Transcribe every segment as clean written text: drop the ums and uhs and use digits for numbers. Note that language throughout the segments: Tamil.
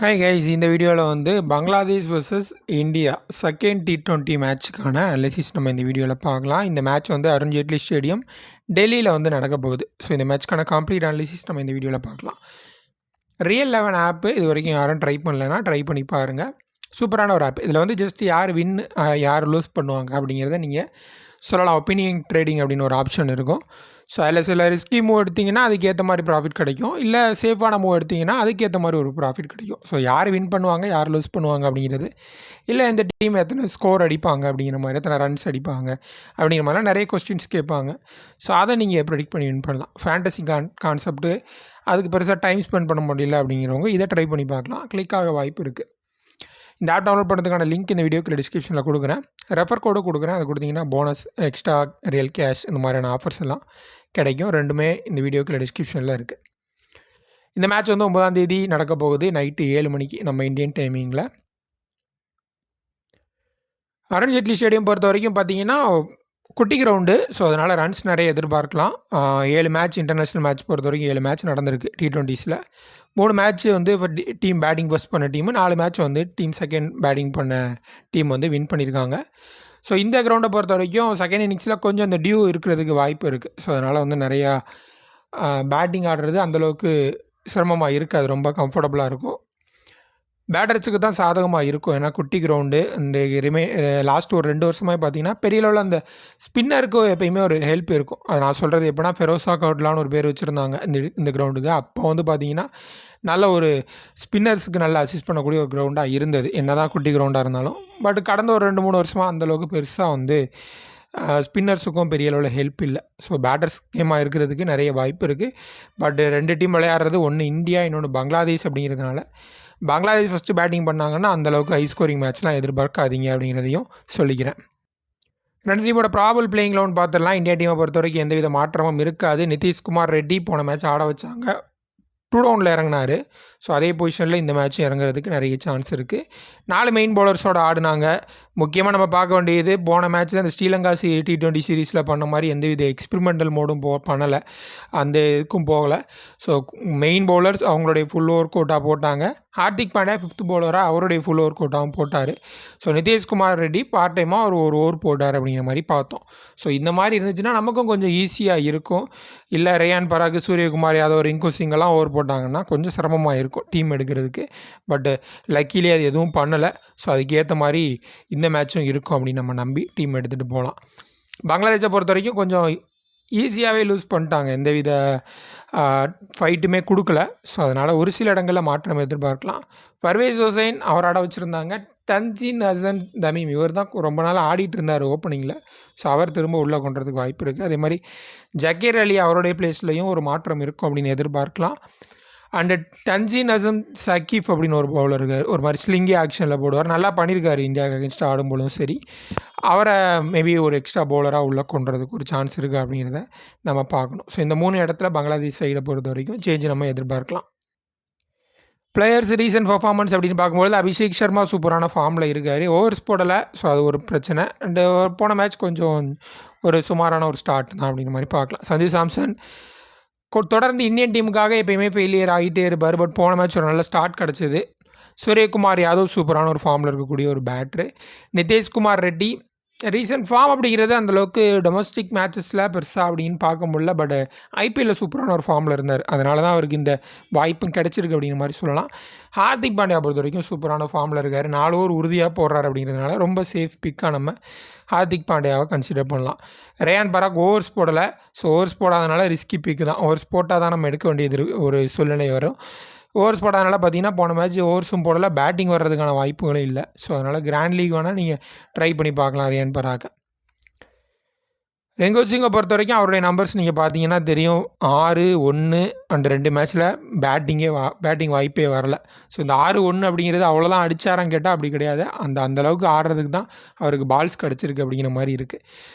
ஹாய் கைஸ், இந்த வீடியோவில் வந்து Bangladesh vs India second T20 மேட்ச்சுக்கான அனாலிசிஸ் நம்ம இந்த வீடியோவில் பார்க்கலாம். இந்த மேட்ச் வந்து அருண் ஜேட்லி ஸ்டேடியம் டெல்லியில் வந்து நடக்க போகுது. ஸோ இந்த மேட்ச்க்கான கம்ப்ளீட் அனாலிசிஸ் நம்ம இந்த வீடியோவில் பார்க்கலாம். ரியல் 11 ஆப்பு இது வரைக்கும் யாரும் ட்ரை பண்ணலைன்னா ட்ரை பண்ணி பாருங்கள். சூப்பரான ஒரு ஆப். இதில் வந்து ஜஸ்ட் யார் வின் யார் லூஸ் பண்ணுவாங்க அப்படிங்கிறத நீங்கள் சொல்லலாம். ஒப்பீனியன் ட்ரேடிங் அப்படின்னு ஒரு ஆப்ஷன் இருக்கும். ஸோ அதில் சில ரிஸ்கி மூவ் எடுத்திங்கன்னா அதுக்கேற்ற மாதிரி ப்ராஃபிட் கிடைக்கும், இல்லை சேஃபான மூவ் எடுத்திங்கன்னா அதுக்கேற்ற மாதிரி ஒரு ப்ராஃபிட் கிடைக்கும். ஸோ யார் வின் பண்ணுவாங்க யார் லூஸ் பண்ணுவாங்க அப்படிங்கிறது, இல்லை இந்த டீம் எத்தனை ஸ்கோர் அடிப்பாங்க அப்படிங்கிற மாதிரி, எத்தனை ரன்ஸ் அடிப்பாங்க அப்படிங்கிற மாதிரிலாம் நிறைய கொஸ்டின்ஸ் கேட்பாங்க. ஸோ அதை நீங்கள் ப்ரெடிக்ட் பண்ணி வின் பண்ணலாம். ஃபேண்டசி கான்செப்ட்டு அதுக்கு பெருசாக டைம் ஸ்பெண்ட் பண்ண முடியல அப்படிங்கிறவங்க இதை ட்ரை பண்ணி பார்க்கலாம். கிளிக் ஆக வாய்ப்பு இருக்குது. இந்த ஆப் டவுன்லோட் பண்ணுறதுக்கான லிங்க் இந்த வீடியோக்கு டிஸ்கிரிப்ஷனில் கொடுக்குறேன். ரெஃபர் கோடு கொடுக்குறேன். அது கொடுத்தீங்கன்னா போனஸ், எக்ஸ்ட்ரா, ரியல் கேஷ் இந்த மாதிரியான ஆஃபர்ஸ் எல்லாம் கிடைக்கும். ரெண்டுமே இந்த வீடியோக்கு டிஸ்கிரிப்ஷனில் இருக்குது. இந்த மேட்ச் வந்து 9ஆம் தேதி நடக்க போகுது, நைட்டு 7 மணிக்கு நம்ம இந்தியன் டைமிங்கில். அருண் ஜேட்லி ஸ்டேடியம் பொறுத்த வரைக்கும் பார்த்தீங்கன்னா குட்டி கிரவுண்டு. ஸோ அதனால் ரன்ஸ் நிறைய எதிர்பார்க்கலாம். 7 மேட்ச் இன்டர்நேஷ்னல் மேட்ச் பொறுத்த வரைக்கும் 7 மேட்ச் நடந்திருக்கு T20ஸில். 3 மேட்ச் வந்து டீம் பேட்டிங் ஃபஸ்ட் பண்ண டீமு, 4 மேட்ச் வந்து டீம் செகண்ட் பேட்டிங் பண்ண டீம் வந்து வின் பண்ணியிருக்காங்க. ஸோ இந்த கிரவுண்டை பொறுத்த வரைக்கும் செகண்ட் இன்னிங்ஸில் கொஞ்சம் அந்த டியூ இருக்கிறதுக்கு வாய்ப்பு இருக்குது. ஸோ அதனால் வந்து நிறையா பேட்டிங் ஆடுறது அந்தளவுக்கு சிரமமாக இருக்காது, ரொம்ப கம்ஃபர்டபுளாக இருக்கும். பேட்டர்ஸுக்கு தான் சாதகமாக இருக்கும். ஏன்னா குட்டி கிரவுண்டு. இந்த லாஸ்ட் ஒரு 2 வருஷமாக பார்த்தீங்கன்னா பெரிய அளவில் அந்த ஸ்பின்னருக்கு எப்பயுமே ஒரு ஹெல்ப் இருக்கும். அது நான் சொல்கிறது எப்படின்னா, ஃபெரோசா கவுட்லான்னு ஒரு பேர் வச்சுருந்தாங்க இந்த கிரவுண்டுக்கு. அப்போ வந்து பார்த்திங்கன்னா நல்ல ஒரு ஸ்பின்னர்ஸுக்கு நல்லா அசிஸ்ட் பண்ணக்கூடிய ஒரு கிரவுண்டாக இருந்தது, என்ன தான் குட்டி கிரவுண்டாக இருந்தாலும். பட் கடந்த ஒரு 2-3 வருஷமாக அந்தளவுக்கு பெருசாக வந்து ஸ்பின்னர்ஸுக்கும் பெரிய அளவில் ஹெல்ப் இல்லை. ஸோ பேட்டர்ஸ் கேமாக இருக்கிறதுக்கு நிறைய வாய்ப்பு இருக்குது. பட் 2 டீம் விளையாடுறது, ஒன்று இந்தியா, இன்னொன்று பங்களாதேஷ் அப்படிங்கிறதுனால பங்களாதேஷ் ஃபஸ்ட்டு பேட்டிங் பண்ணாங்கன்னா அந்தளவுக்கு ஹை ஸ்கோரிங் மேட்ச்லாம் எதிர்பார்க்காதீங்க அப்படிங்கிறதையும் சொல்லிக்கிறேன். 2 டீமோட ப்ராபல் பிளேயிங் லெவன் பார்த்துடலாம். இந்தியா டீமை பொறுத்த வரைக்கும் எந்தவித மாற்றமும் இருக்காது. நிதிஷ்குமார் ரெட்டி போன மேட்ச் ஆட வச்சாங்க, 2 டவுனில் இறங்கினார். ஸோ அதே பொசிஷனில் இந்த மேட்ச் இறங்குறதுக்கு நிறைய சான்ஸ் இருக்குது. 4 மெயின் பவுலர்ஸோடு ஆடினாங்க. முக்கியமாக நம்ம பார்க்க வேண்டியது, போன மேட்ச்சில் அந்த ஸ்ரீலங்கா T20 சீரீஸில் பண்ண மாதிரி எந்தவித எக்ஸ்பெரிமெண்டல் மோடும் பண்ணலை, அந்த இதுக்கும் போகலை. ஸோ மெயின் பவுலர்ஸ் அவங்களுடைய ஃபுல் ஒர்க் அவுட்டாக போட்டாங்க. ஹார்திக் பாண்டியா 5th பவுலராக அவருடைய ஃபுல் ஒர்க் அவுட்டாகவும் போட்டார். ஸோ நிதிஷ்குமார் ரெட்டி பார்ட் டைமாக ஒரு ஓவர் போட்டார் அப்படிங்கிற மாதிரி பார்த்தோம். ஸோ இந்த மாதிரி இருந்துச்சுன்னா நமக்கும் கொஞ்சம் ஈஸியாக இருக்கும். இல்லை ரேயான் பராக், சூரியகுமார் யாதவ், ரிங்கு சிங்கெல்லாம் ஓவர் போட்டாங்கன்னா கொஞ்சம் சிரமமாக இருக்கும் டீம் எடுக்கிறதுக்கு. பட்டு லக்கிலே அது எதுவும் பண்ணலை. ஸோ அதுக்கேற்ற மாதிரி இந்த மேட்சும் இருக்கும் அப்படின்னு நம்ம நம்பி டீம் எடுத்துகிட்டு போகலாம். பங்களாதேஷை பொறுத்த வரைக்கும் கொஞ்சம் ஈஸியாகவே லூஸ் பண்ணிட்டாங்க, எந்தவித ஃபைட்டுமே கொடுக்கல. ஸோ அதனால் ஒரு சில இடங்களில் மாற்றம் எதிர்பார்க்கலாம். பர்வேஸ் ஹுசைன் அவர் ஆட வச்சுருந்தாங்க. தன்ஜீன் ஹசன் தமீம் இவர் தான் ரொம்ப நாள் ஆடிட்டு இருந்தார் ஓப்பனிங்கில். ஸோ அவர் திரும்ப உள்ளே கொண்டுறதுக்கு வாய்ப்பு இருக்குது. அதே மாதிரி ஜக்கீர் அலி அவருடைய பிளேஸ்லையும் ஒரு மாற்றம் இருக்கும் அப்படின்னு எதிர்பார்க்கலாம். அண்டு தன்ஜீன் ஹசன் சக்கீஃப் அப்படின்னு ஒரு பவுலர் இருக்கார், ஒரு மாதிரி ஸ்லிங்கி ஆக்ஷனில் போடுவார், நல்லா பண்ணியிருக்காரு இந்தியாவுக்கு அகேன்ஸ்ட் ஆடும்போதும் சரி. அவரை மேபி ஒரு எக்ஸ்ட்ரா பவுலராக உள்ளே கொண்டுறதுக்கு ஒரு சான்ஸ் இருக்குது அப்படிங்கிறத நம்ம பார்க்கணும். ஸோ இந்த 3 இடத்துல பங்களாதேஷ் சைடை பொறுத்த வரைக்கும் சேஞ்ச் நம்ம எதிர்பார்க்கலாம். பிளேயர்ஸ் ரீசன்ட் பர்ஃபார்மன்ஸ் அப்படின்னு பார்க்கும்போது அபிஷேக் சர்மா சூப்பரான ஃபார்மில் இருக்கார். ஓவர்ஸ் போடலை, ஸோ அது ஒரு பிரச்சனை. அண்டு போன மேட்ச் கொஞ்சம் ஒரு சுமாரான ஒரு ஸ்டார்ட் தான் அப்படிங்கிற மாதிரி பார்க்கலாம். சஞ்சு சாம்சன் தொடர்ந்து இந்தியன் டீமுக்காக எப்பயுமே ஃபெயிலியர் ஆகிட்டே இருப்பார். பட் போன மேட்ச் ஒரு நல்ல ஸ்டார்ட் கிடச்சிது. சூரியகுமார் யாதவ் சூப்பரான ஒரு ஃபார்மில் இருக்கக்கூடிய ஒரு batter. Nitish Kumar Reddy recent form அப்படிங்கிறது அந்தளவுக்கு டொமஸ்டிக் மேட்சஸில் பெருசாக அப்படின்னு பார்க்க முடியல. பட் ஐபிஎல்லில் சூப்பரான ஒரு ஃபார்மில் இருந்தார். அதனால தான் அவருக்கு இந்த வாய்ப்பும் கிடச்சிருக்கு அப்படிங்கிற மாதிரி சொல்லலாம். ஹார்திக் பாண்டியா பொறுத்த வரைக்கும் சூப்பரான ஃபார்மில் இருக்கார். 4 ஓவர் உறுதியாக போடுறாரு அப்படிங்கிறதுனால ரொம்ப சேஃப் பிக்காக நம்ம ஹார்திக் பாண்டியாவை கன்சிடர் பண்ணலாம். ரேயான் பராக் ஓவர்ஸ் போடலை. ஸோ ஓவர்ஸ் போடாதனால ரிஸ்கி பிக்கு தான். ஓவர்ஸ் போட்டால் தான் நம்ம எடுக்க வேண்டியது ஒரு சூழ்நிலை வரும். ஓவர்ஸ் போடாதனால பார்த்தீங்கன்னா போன மேட்ச் ஓவர்ஸும் போடலை, பேட்டிங் வர்றதுக்கான வாய்ப்புகளும் இல்லை. ஸோ அதனால் கிராண்ட் லீக் வேணால் நீங்கள் ட்ரை பண்ணி பார்க்கலாம் ரேயான் பராக்கை. ரிங்கு சிங்கை பொறுத்த வரைக்கும் அவருடைய நம்பர்ஸ் நீங்கள் பார்த்தீங்கன்னா தெரியும். 6, 1 அண்ட் 2 மேட்ச்சில் பேட்டிங் வாய்ப்பே வரலை. ஸோ இந்த 6-1 அப்படிங்கிறது அவ்வளோதான் அடித்தாரான்னு கேட்டால் அப்படி கிடையாது. அந்தளவுக்கு ஆடுறதுக்கு தான் அவருக்கு பால்ஸ் கிடச்சிருக்கு அப்படிங்கிற மாதிரி இருக்குது.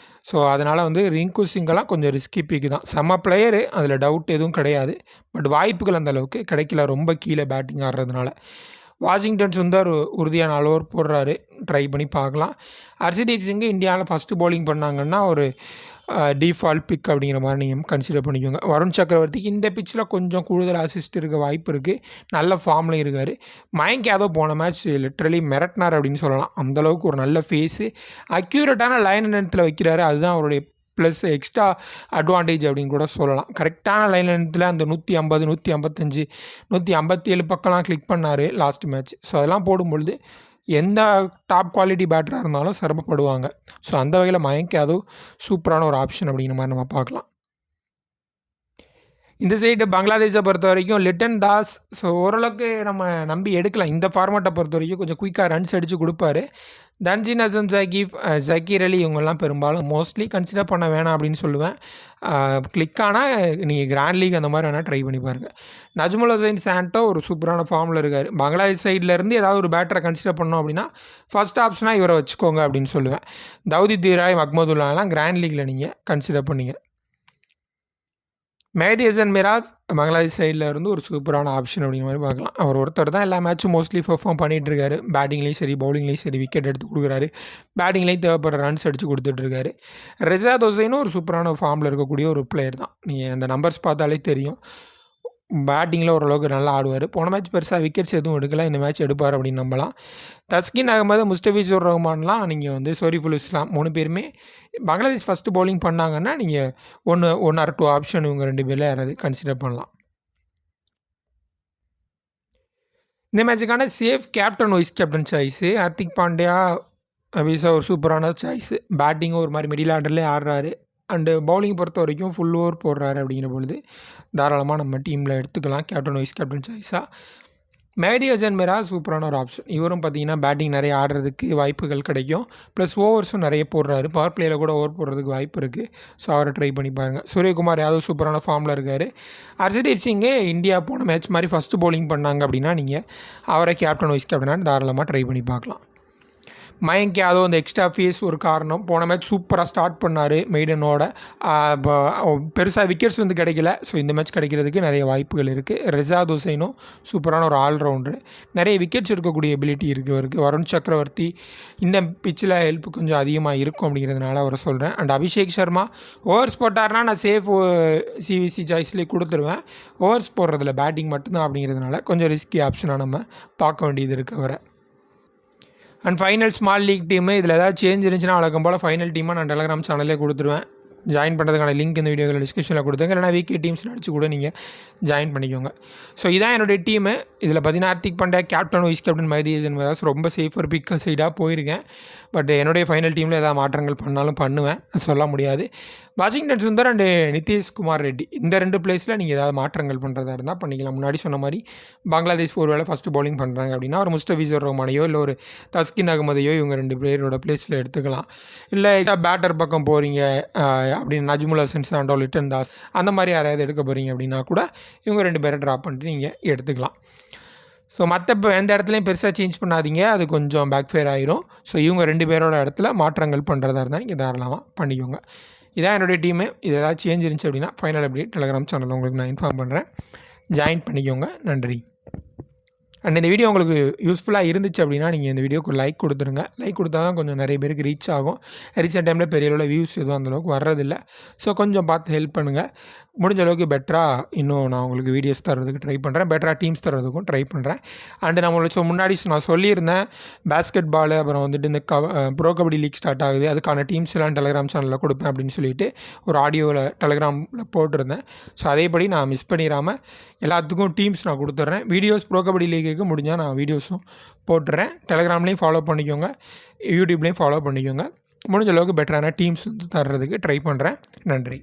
ஸோ அதனால் வந்து ரிங்கு சிங்கெல்லாம் கொஞ்சம் ரிஸ்கி பிக்கு தான். செம்ம பிளேயரு, அதில் டவுட் எதுவும் கிடையாது. பட் வாய்ப்புகள் அந்தளவுக்கு கிடைக்கல, ரொம்ப கீழே பேட்டிங் ஆடுறதுனால. வாஷிங்டன் சுந்தர் உறுதியாக 4 ஓவர் போடுறாரு, ட்ரை பண்ணி பார்க்கலாம். ஹர்ஷதீப் சிங் இந்தியாவில் ஃபஸ்ட்டு பவுலிங் பண்ணாங்கன்னா ஒரு டிஃபால்ட் பிக் அப்படிங்கிற மாதிரி நீங்கள் கன்சிடர் பண்ணிக்கோங்க. வருண் சக்கரவர்த்திக்கு இந்த பிச்சில் கொஞ்சம் கூடுதல் அசிஸ்ட் இருக்க வாய்ப்பு இருக்குது. நல்ல ஃபார்ம்லையும் இருக்கார். மயங்க் யாதவ் போன மேட்ச் லிட்ரலி மிரட்டினார் அப்படின்னு சொல்லலாம். அந்தளவுக்கு ஒரு நல்ல ஃபேஸு, அக்யூரேட்டான லைன் நேரத்தில் வைக்கிறாரு. அதுதான் அவருடைய ப்ளஸ் எக்ஸ்ட்ரா அட்வான்டேஜ் அப்படின்னு கூட சொல்லலாம். கரெக்டான லைன் லென்த்தில் அந்த 150, 155, 157 பக்கம்லாம் கிளிக் பண்ணார் லாஸ்ட் மேட்ச். ஸோ அதெல்லாம் போடும்பொழுது எந்த டாப் குவாலிட்டி பேட்டராக இருந்தாலும் சிரமப்படுவாங்க. ஸோ அந்த வகையில் மயங்க் யாதவ் சூப்பரான ஒரு ஆப்ஷன் அப்படிங்கிற மாதிரி நம்ம பார்க்கலாம். இந்த சைடு பங்களாதேஷை பொறுத்த வரைக்கும் லிட்டன் தாஸ் ஸோ ஓரளவுக்கு நம்ம நம்பி எடுக்கலாம். இந்த ஃபார்மேட்டை பொறுத்த வரைக்கும் கொஞ்சம் குயிக்காக ரன்ஸ் அடித்து கொடுப்பாரு. தன்ஜின் ஹசன் ஜக்கீர் அலி இவங்கெல்லாம் பெரும்பாலும் மோஸ்ட்லி கன்சிடர் பண்ண வேணாம் அப்படின்னு சொல்லுவேன். கிளிக்கானால் நீங்கள் கிராண்ட் லீக் அந்த மாதிரி வேணால் ட்ரை பண்ணி பாருங்கள். நஜ்முல் ஹுசைன் சாண்டோ ஒரு சூப்பரான ஃபார்மில் இருக்கார். பங்களாதேஷ் சைட்லேருந்து ஏதாவது ஒரு பேட்டரை கன்சிடர் பண்ணோம் அப்படின்னா ஃபஸ்ட் ஆப்ஷனாக இவரை வச்சுக்கோங்க அப்படின்னு சொல்லுவேன். தௌதி தீராய் மஹ்மதுல்லாலாம் கிராண்ட் லீக்கில் நீங்கள் கன்சிடர் பண்ணிங்க. மெஹதி ஹசன் மிராஸ் பங்களாதேஷ் சைடில் இருந்து ஒரு சூப்பரான ஆப்ஷன் அப்படிங்கிற மாதிரி பார்க்கலாம். அவர் ஒருத்தர் தான் எல்லா மேட்சும் மோஸ்ட்லி பெர்ஃபார்ம் பண்ணிகிட்ருக்காரு. பேட்டிங்லேயும் சரி பவுலிங்லேயும் சரி விக்கெட் எடுத்து கொடுக்குறாரு. பேட்டிங்லேயும் தேவைப்படுற ரன்ஸ் அடித்து கொடுத்துட்ருக்காரு. ரிசாத் ஹுசைனும் ஒரு சூப்பரான ஃபார்மில் இருக்கக்கூடிய ஒரு பிளேயர் தான். நீங்கள் அந்த நம்பர்ஸ் பார்த்தாலே தெரியும். பேட்டிங்கில் ஓரளவுக்கு நல்லா ஆடுவார். போன மேட்ச் பெருசாக விக்கெட்ஸ் எதுவும் எடுக்கல. இந்த மேட்ச் எடுப்பார் அப்படின்னு நம்பலாம். தஸ்கின் அகமது, முஸ்டபிசூர் ரஹ்மான்லாம் நீங்கள் வந்து ஷரீஃபுல் இஸ்லாம் 3 பேருமே பங்களாதேஷ் ஃபஸ்ட்டு பவுலிங் பண்ணாங்கன்னா நீங்கள் 1 ஆர் 2 ஆப்ஷன் இவங்க 2 பேரில் யாராவது கன்சிடர் பண்ணலாம். இந்த மேட்சுக்கான safe captain vice captain choice Hardik Pandya அபிஷா ஒரு சூப்பரான சாய்ஸு. பேட்டிங்கும் ஒரு மாதிரி மிடில் ஆர்டர்லேயே ஆடுறாரு. அண்டு பவுலிங் பொறுத்த வரைக்கும் ஃபுல் ஓவர் போடுறாரு. அப்படிங்கிற பொழுது தாராளமாக நம்ம டீமில் எடுத்துக்கலாம் கேப்டன் வைஸ் கேப்டன் சாய்ஸாக. மெஹதி ஹசன் மிராஸ் சூப்பரான ஒரு ஆப்ஷன். இவரும் பார்த்தீங்கன்னா பேட்டிங் நிறைய ஆடுறதுக்கு வாய்ப்புகள் கிடைக்கும். ப்ளஸ் ஓவர்ஸும் நிறைய போடுறாரு. பவர் பிளேயில் கூட ஓவர் போடுறதுக்கு வாய்ப்பு இருக்குது. ஸோ அவரை ட்ரை பண்ணி பாருங்கள். சூரியகுமார் யாதவ் சூப்பரான ஃபார்மில் இருக்கார். ஹர்ஷதீப் சிங்கே இந்தியா போன மேட்ச் மாதிரி ஃபஸ்ட்டு பவுலிங் பண்ணாங்க அப்படின்னா நீங்கள் அவரை கேப்டன் வைஸ் கேப்டனாக தாராளமாக ட்ரை பண்ணி பார்க்கலாம். மயங்க் யாதவ் அந்த எக்ஸ்ட்ரா ஃபேஸ் ஒரு காரணம். போன மேட்ச் சூப்பராக ஸ்டார்ட் பண்ணார் மெய்டனோட. பெருசாக விக்கெட்ஸ் வந்து கிடைக்கல. ஸோ இந்த மேட்ச் கிடைக்கிறதுக்கு நிறைய வாய்ப்புகள் இருக்குது. ரிசாத் ஹுசைனும் சூப்பரான ஒரு ஆல்ரவுண்டரு. நிறைய விக்கெட்ஸ் எடுக்கக்கூடிய எபிலிட்டி இருக்குது அவருக்கு. வருண் சக்கரவர்த்தி இந்த பிச்சில் ஹெல்ப் கொஞ்சம் அதிகமாக இருக்கும் அப்படிங்கிறதுனால அவரை சொல்கிறேன். அண்ட் அபிஷேக் சர்மா ஓவர்ஸ் போட்டார்னா நான் சேஃப் சிவிசி சாய்ஸ்லேயே கொடுத்துருவேன். ஓவர்ஸ் போடுறதில்ல பேட்டிங் மட்டும்தான் அப்படிங்கிறதுனால கொஞ்சம் ரிஸ்கி ஆப்ஷனாக நம்ம பார்க்க வேண்டியது இருக்குது அவரை. And final small league team இதில் ஏதாவது சேஞ்ச் இருந்துச்சுன்னா வழக்கம் போல் ஃபைனல் டீமாக நான் டெலகிராம் சேனலே கொடுத்துருவேன். ஜாயின் பண்ணுறதுக்கான லிங்க் இந்த வீடியோவில் டிஸ்கிரிப்ஷனில் கொடுத்துங்க. இல்லைனா வீக்கே டீம்ஸ் அடிச்சு கூட நீங்கள் ஜாயின் பண்ணிக்கோங்க. ஸோ இதான் என்னுடைய டீமு. இதில் பார்த்தீங்கன்னா Hardik Pandya captain vice captain Mehidy Hasan Miraz ரொம்ப சேஃபர் பிக்கர் சைடாக போயிருக்கேன். பட் என்னுடைய ஃபைனல் டீமில் ஏதாவது மாற்றங்கள் பண்ணாலும் பண்ணுவேன், சொல்ல முடியாது. வாஷிங்டன் சுந்தர் அண்டு நிதிஷ்குமார் ரெட்டி இந்த 2 பிளேஸில் நீங்கள் ஏதாவது மாற்றங்கள் பண்ணுறதா இருந்தால் பண்ணிக்கலாம். முன்னாடி சொன்ன மாதிரி பங்களாதேஷ் ஒரு வேளை ஃபஸ்ட்டு பவுலிங் பண்ணுறாங்க அப்படின்னா ஒரு முஸ்டபிசூர் ரஹ்மானையோ இல்லை ஒரு தஸ்கின் அகமதையோ இவங்க 2 பேரோட பிளேஸில் எடுத்துக்கலாம். இல்லை ஏதாவது பேட்டர் பக்கம் போகிறீங்க அப்படின்னு நஜ்முல் ஹசன் சாண்டோ, லிட்டன் தாஸ் அந்த மாதிரி யாராவது எடுக்க போகிறீங்க அப்படின்னா கூட இவங்க 2 பேரை ட்ராப் பண்ணிட்டு நீங்கள் எடுத்துக்கலாம். ஸோ மற்ற எந்த இடத்துலையும் பெருசாக சேஞ்ச் பண்ணாதீங்க, அது கொஞ்சம் பேக்ஃபேர் ஆகிரும். ஸோ இவங்க 2 பேரோட இடத்துல மாற்றங்கள் பண்ணுறதா இருந்தால் நீங்கள் தாராளமாக பண்ணிக்கோங்க. இதான் என்னுடைய டீமு. இது ஏதாவது சேஞ்ச் இருந்துச்சு அப்படின்னா ஃபைனல் அப்டேட் டெலகிராம் சேனலில் உங்களுக்கு நான் இன்ஃபார்ம் பண்ணுறேன். ஜாயின் பண்ணிக்கோங்க. நன்றி. அண்ட் இந்த வீடியோ உங்களுக்கு யூஸ்ஃபுல்லாக இருந்துச்சு அப்படின்னா நீங்கள் இந்த வீடியோக்கு லைக் கொடுத்துருங்க. லைக் கொடுத்தா தான் கொஞ்சம் நிறைய பேருக்கு ரீச் ஆகும். ரீசெண்ட் டைமில் பெரிய அளவில் வியூஸ் எதுவும் அந்தளவுக்கு வர்றதில்லை. ஸோ கொஞ்சம் பார்த்து ஹெல்ப் பண்ணுங்கள். முடிஞ்ச அளவுக்கு பெட்டராக இன்னும் நான் உங்களுக்கு வீடியோஸ் தர்றதுக்கு ட்ரை பண்ணுறேன். பெட்டராக டீம்ஸ் தர்றதுக்கும் ட்ரை பண்ணுறேன். அண்டு நம்மளுக்கு முன்னாடி நான் சொல்லியிருந்தேன் பேஸ்கெட் பால் அப்புறம் வந்துட்டு இந்த ப்ரோ கபடி லீக் ஸ்டார்ட் ஆகுது, அதுக்கான டீம்ஸ் எல்லாம் டெலகிராம் சேனலில் கொடுப்பேன் அப்படின்னு சொல்லிட்டு ஒரு ஆடியோவில் டெலகிராமில் போட்டிருந்தேன். ஸோ அதேபடி நான் மிஸ் பண்ணிடாமல் எல்லாத்துக்கும் டீம்ஸ் நான் கொடுத்துட்றேன். வீடியோஸ் ப்ரோ கபடி லீக்குக்கு முடிஞ்சால் நான் வீடியோஸும் போட்டுறேன். டெலகிராம்லேயும் ஃபாலோ பண்ணிக்கோங்க, யூடியூப்லேயும் ஃபாலோ பண்ணிக்கோங்க. முடிஞ்ச அளவுக்கு பெட்டரான டீம்ஸ் வந்து தர்றதுக்கு ட்ரை பண்ணுறேன். நன்றி.